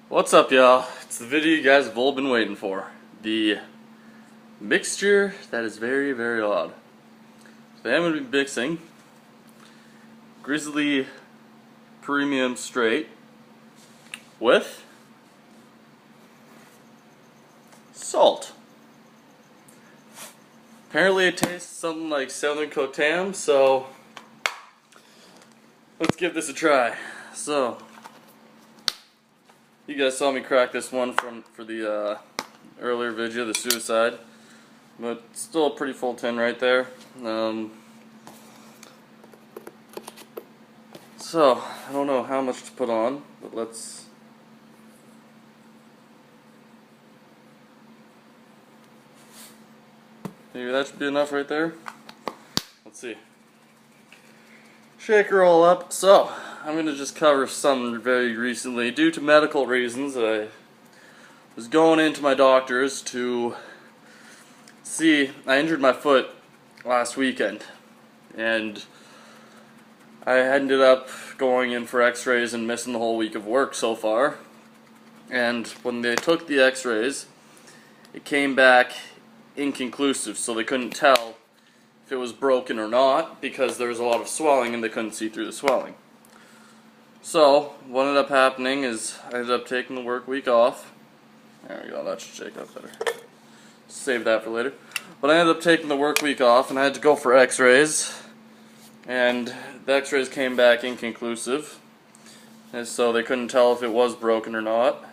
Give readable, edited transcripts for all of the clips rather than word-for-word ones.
What's up, y'all? It's the video you guys have all been waiting for. The mixture that is very, very odd. So I'm going to be mixing Grizzly Premium Straight with salt. Apparently it tastes something like Southern cooked ham, so let's give this a try. So, you guys saw me crack this one for the earlier video, the suicide, but still a pretty full tin right there. So, I don't know how much to put on, but maybe that should be enough right there. Let's see. Shake her all up. So, I'm going to just cover some very recently. Due to medical reasons, I was going into my doctor's to see. I injured my foot last weekend, and I ended up going in for x-rays and missing the whole week of work so far. And when they took the x-rays, it came back inconclusive, so they couldn't tell if it was broken or not because there was a lot of swelling and they couldn't see through the swelling. So, what ended up happening is I ended up taking the work week off. There we go, that should shake up better. Save that for later. But I ended up taking the work week off and I had to go for x-rays. And the x-rays came back inconclusive. And so they couldn't tell if it was broken or not.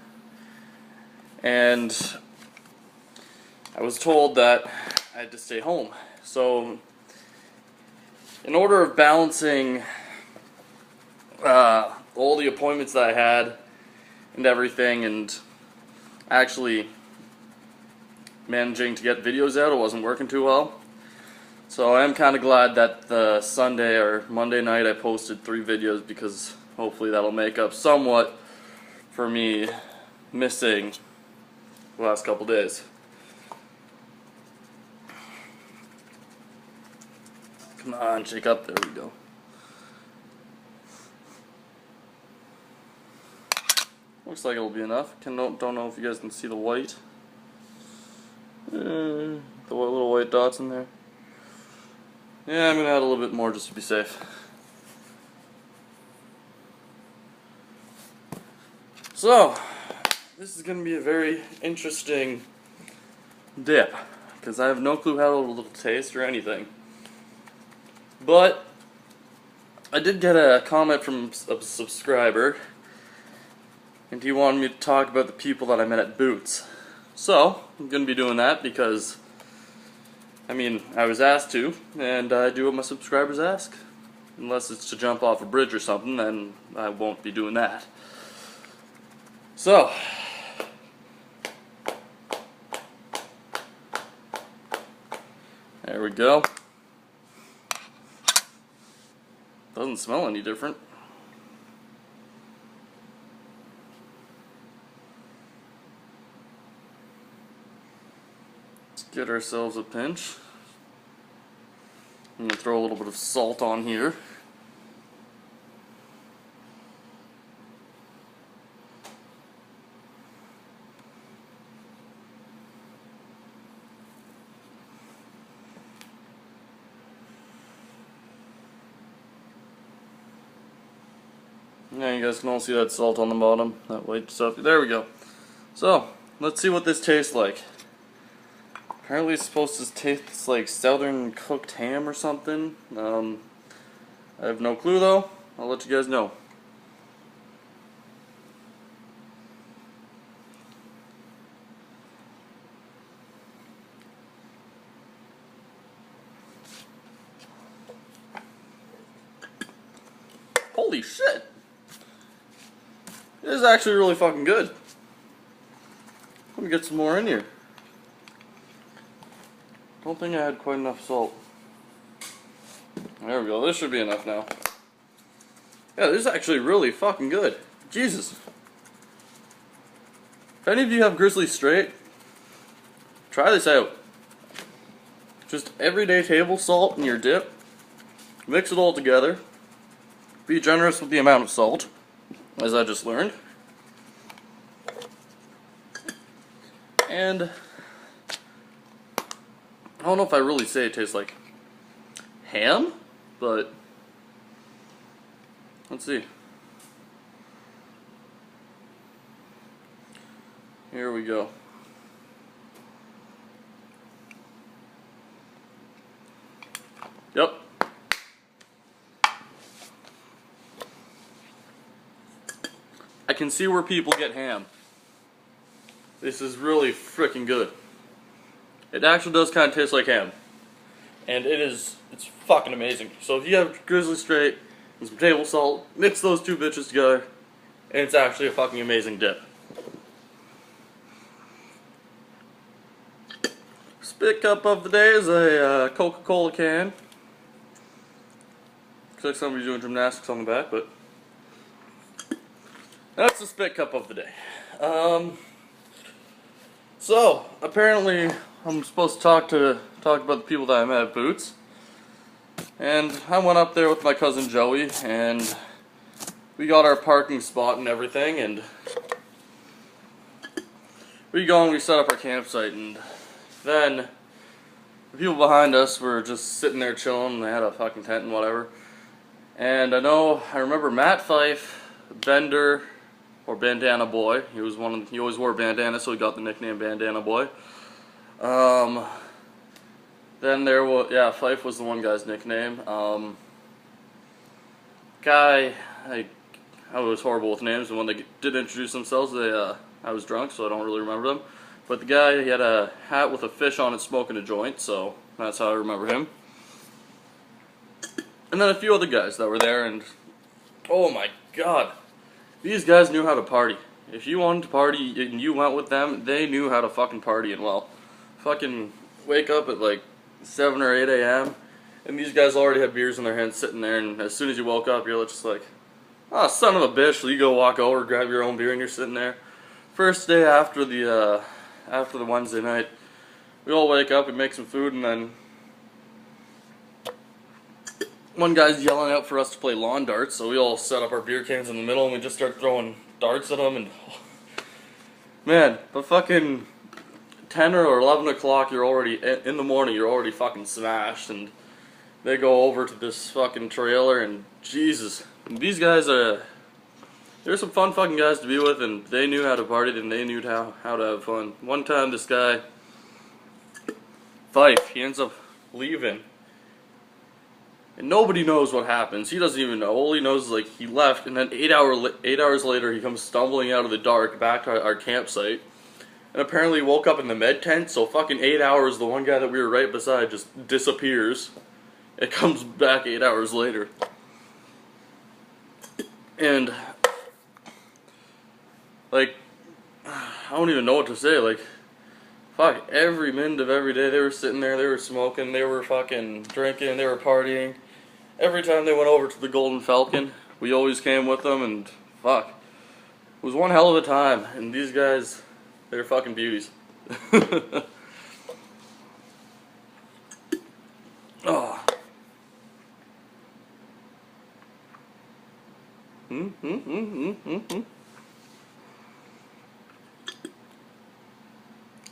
And I was told that I had to stay home. So, in order of balancing all the appointments that I had and everything, and actually managing to get videos out, it wasn't working too well. So I am kind of glad that the Sunday or Monday night I posted 3 videos, because hopefully that'll make up somewhat for me missing the last couple days. Come on, shake up, there we go. Looks like it'll be enough. Don't know if you guys can see the white. The little white dots in there. Yeah, I'm going to add a little bit more just to be safe. So, this is going to be a very interesting dip, because I have no clue how it'll taste or anything. But I did get a comment from a subscriber, and he wanted me to talk about the people that I met at Boots. So, I'm going to be doing that because, I mean, I was asked to, and I do what my subscribers ask. Unless it's to jump off a bridge or something, then I won't be doing that. So, there we go. Doesn't smell any different. Let's get ourselves a pinch. I'm going to throw a little bit of salt on here. Yeah, you guys can all see that salt on the bottom, that white stuff. There we go. So, let's see what this tastes like. Apparently it's supposed to taste like Southern cooked ham or something. I have no clue though. I'll let you guys know. Holy shit! This is actually really fucking good. Let me get some more in here. Don't think I had quite enough salt. There we go, this should be enough now. Yeah, this is actually really fucking good. Jesus. If any of you have Grizzly Straight, try this out. Just everyday table salt in your dip. Mix it all together. Be generous with the amount of salt, as I just learned. And I don't know if I really say it tastes like ham, but let's see. Here we go. Yep. I can see where people get ham. This is really freaking good. It actually does kind of taste like ham. And it's fucking amazing. So if you have Grizzly Straight and some table salt, mix those two bitches together, and it's actually a fucking amazing dip. Spit cup of the day is a Coca-Cola can. Looks like somebody's doing gymnastics on the back, but that's the spit cup of the day. So apparently I'm supposed to talk about the people that I met at Boots, and I went up there with my cousin Joey, and we got our parking spot and everything, and we go and we set up our campsite, and then the people behind us were just sitting there chilling. They had a fucking tent and whatever. And I remember Matt Fife, Bender, or Bandana Boy. He always wore bandana, so he got the nickname Bandana Boy. Then there was, yeah, Fife was the one guy's nickname. I was horrible with names, and when they did introduce themselves, I was drunk, so I don't really remember them. But the guy, he had a hat with a fish on it smoking a joint, so that's how I remember him. And then a few other guys that were there, and oh my god, these guys knew how to party. If you wanted to party and you went with them, they knew how to fucking party. And well, fucking wake up at like 7 or 8 a.m. and these guys already had beers in their hands sitting there, and as soon as you woke up, you're just like, oh, son of a bitch, so you go walk over, grab your own beer, and you're sitting there. First day after the Wednesday night, we all wake up and make some food, and then one guy's yelling out for us to play lawn darts, so we all set up our beer cans in the middle and we just start throwing darts at them, and man, but fucking 10 or 11 o'clock, you're already, in the morning, you're already fucking smashed, and they go over to this fucking trailer, and Jesus, these guys they're some fun fucking guys to be with, and they knew how to party, and they knew how to have fun. One time, this guy, Fife, he ends up leaving, and nobody knows what happens. He doesn't even know. All he knows is like he left, and then 8 hours later, he comes stumbling out of the dark back to our campsite, and apparently woke up in the med tent. So fucking 8 hours, the one guy that we were right beside just disappears. It comes back 8 hours later, and like, I don't even know what to say. Like, fuck, every minute of every day they were sitting there, they were smoking, they were fucking drinking, they were partying. Every time they went over to the Golden Falcon, we always came with them, and fuck, it was one hell of a time. And these guys, they're fucking beauties. Oh.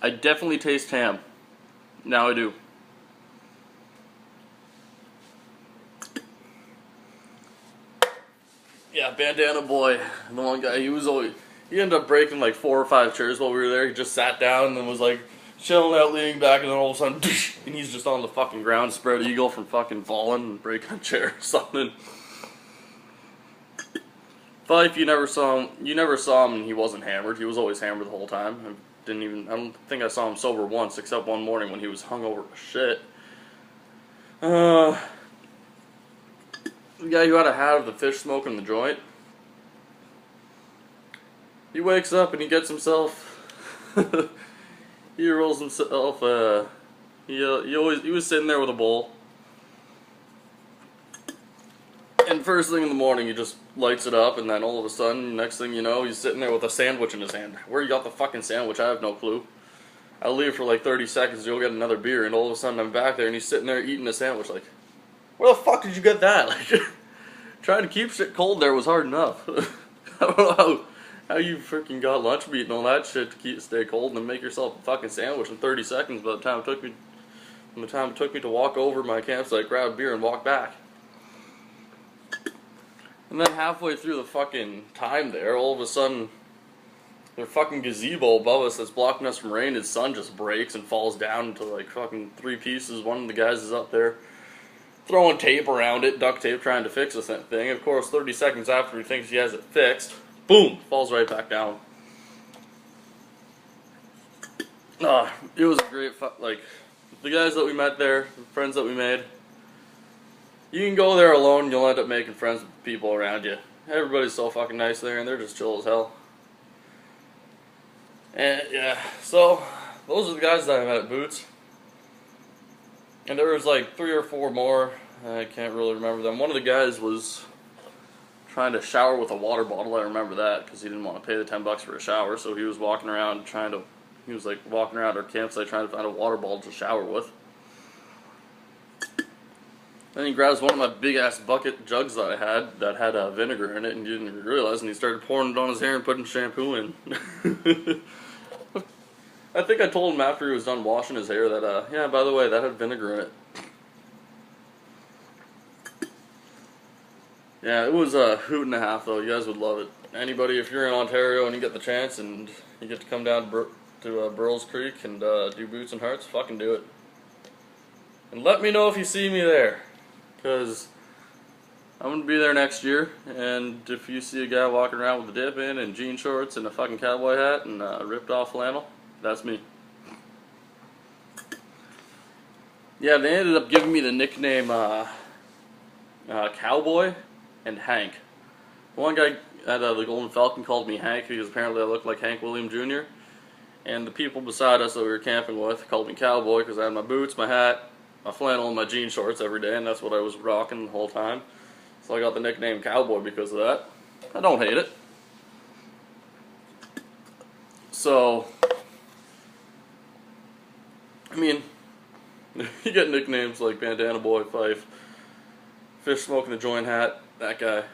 I definitely taste ham. Now I do. Yeah, Bandana Boy, the one guy, he ended up breaking like 4 or 5 chairs while we were there. He just sat down and then was like chilling out, leaning back, and then all of a sudden, and he's just on the fucking ground, spread eagle from fucking falling and breaking a chair or something. Fife, you never saw him and he wasn't hammered. He was always hammered the whole time. I don't think I saw him sober once, except one morning when he was hungover as shit. The guy who had a hat of the fish smoking the joint, he wakes up and he gets himself, he rolls himself, he was sitting there with a bowl, and first thing in the morning he just lights it up, and then all of a sudden, next thing you know, he's sitting there with a sandwich in his hand. Where he got the fucking sandwich, I have no clue. I'll leave for like 30 seconds, you'll get another beer, and all of a sudden I'm back there and he's sitting there eating a sandwich. Like, where the fuck did you get that? Like, trying to keep shit cold there was hard enough. I don't know how you freaking got lunch meat and all that shit to stay cold and then make yourself a fucking sandwich in 30 seconds by the time it took me to walk over my campsite, grab a beer, and walk back. And then halfway through the fucking time there, all of a sudden, their fucking gazebo above us that's blocking us from rain, his sun just breaks and falls down into like fucking 3 pieces. One of the guys is up there throwing tape around it, duct tape, trying to fix this thing. Of course, 30 seconds after he thinks he has it fixed, boom, falls right back down. It was a great, like, the guys that we met there, the friends that we made. You can go there alone and you'll end up making friends with people around you. Everybody's so fucking nice there and they're just chill as hell. And yeah, so those are the guys that I met at Boots. And there was like 3 or 4 more. I can't really remember them. One of the guys was trying to shower with a water bottle. I remember that because he didn't want to pay the $10 for a shower. So he was walking around walking around our campsite trying to find a water bottle to shower with. Then he grabs one of my big ass bucket jugs that I had that had vinegar in it and didn't realize, and he started pouring it on his hair and putting shampoo in. I think I told him after he was done washing his hair that, yeah, by the way, that had vinegar in it. Yeah, it was a hoot and a half though. You guys would love it. Anybody, if you're in Ontario and you get the chance and you get to come down to Burles Creek and do Boots and Hearts, fucking do it. And let me know if you see me there. Because I'm going to be there next year, and if you see a guy walking around with a dip in and jean shorts and a fucking cowboy hat and ripped off flannel, that's me. Yeah, they ended up giving me the nickname Cowboy and Hank. One guy at the Golden Falcon called me Hank because apparently I looked like Hank William Jr. And the people beside us that we were camping with called me Cowboy because I had my boots, my hat, my flannel, and my jean shorts every day, and that's what I was rocking the whole time. So I got the nickname Cowboy because of that. I don't hate it. So, I mean, you get nicknames like Bandana Boy, Fife, Fish Smoking the Joint Hat, that guy.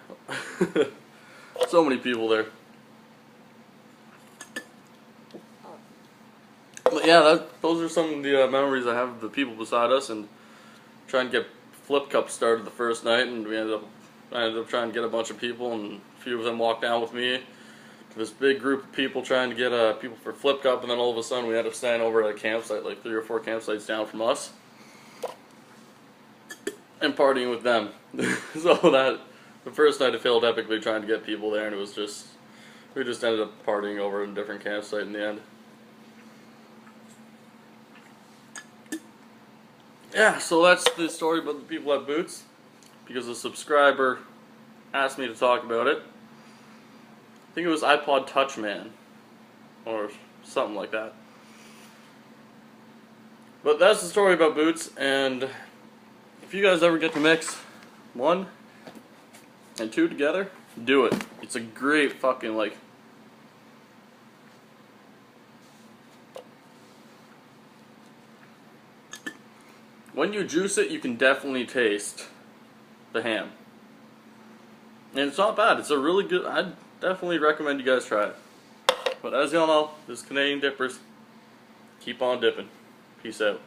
So many people there. But yeah, those are some of the memories I have of the people beside us, and trying to get Flip Cup started the first night, and I ended up trying to get a bunch of people, and a few of them walked down with me to this big group of people trying to get people for Flip Cup, and then all of a sudden we ended up staying over at a campsite like 3 or 4 campsites down from us and partying with them. So that the first night it failed epically trying to get people there, and it was just, we just ended up partying over at a different campsite in the end. Yeah, so that's the story about the people at Boots, because a subscriber asked me to talk about it. I think it was iPod Touch Man, or something like that. But that's the story about Boots, and if you guys ever get to mix 1 and 2 together, do it. It's a great fucking, like, when you juice it, you can definitely taste the ham. And it's not bad. It's a really good, I'd definitely recommend you guys try it. But as y'all know, this is Canadian Dippers. Keep on dipping. Peace out.